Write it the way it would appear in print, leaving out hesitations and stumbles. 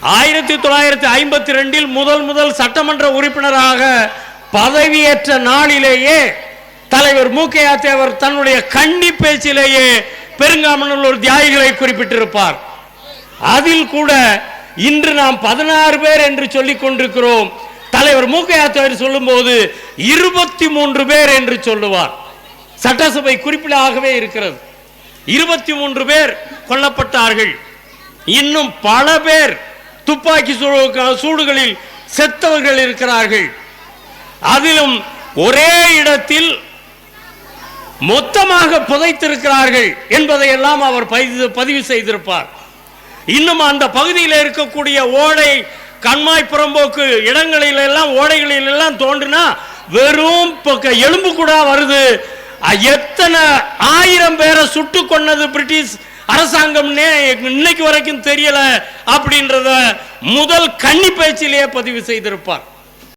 1952 முதல் சட்டமன்ற உறுப்பினராக பதவியேற்ற நாளிலேயே தலைவர் மூக்கையா தேவர் தன்னுடைய கன்னி பேச்சிலேயே பெருங்காமநல்லூர் தியாகிகளை குறிப்பிட்டிருப்பார். அதில் கூட இன்று நாம் 16 பேர் என்று சொல்லிக் கொண்டிருக்கிறோம். தலைவர் மூக்கையா தேவர் சொல்லும் போது 23 பேர் என்று சொல்லுவார். சட்டசபை குறிப்பிடாகவே இருக்கிறது. 23 பேர் கொல்லப்பட்டார்கள். இன்னும் பல பேர் துப்பாக்கி சூடுகளில் செத்தவர்கள் இருக்கிறார்கள். அதிலும் ஒரே இடத்தில் மொத்தமாக புதைத்திருக்கிறார்கள் என்பதையெல்லாம் அவர் பதிவு செய்திருப்பார். இன்னும் அந்த பகுதியில் இருக்கக்கூடிய ஓடை கண்மாய் புறம்போக்கு இடங்களில் எல்லாம் ஓடைகளில் எல்லாம் தோன்றினா வெறும் எலும்பு கூட வருது. எத்தனை 1000 பேரை சுட்டு கொன்னது பிரிட்டிஷ் அரசாங்கம்னே இன்னைக்கு வரைக்கும் தெரியல அப்படின்றத முதல் கன்னி பேச்சிலேயே பதிவு செய்திருப்பார்.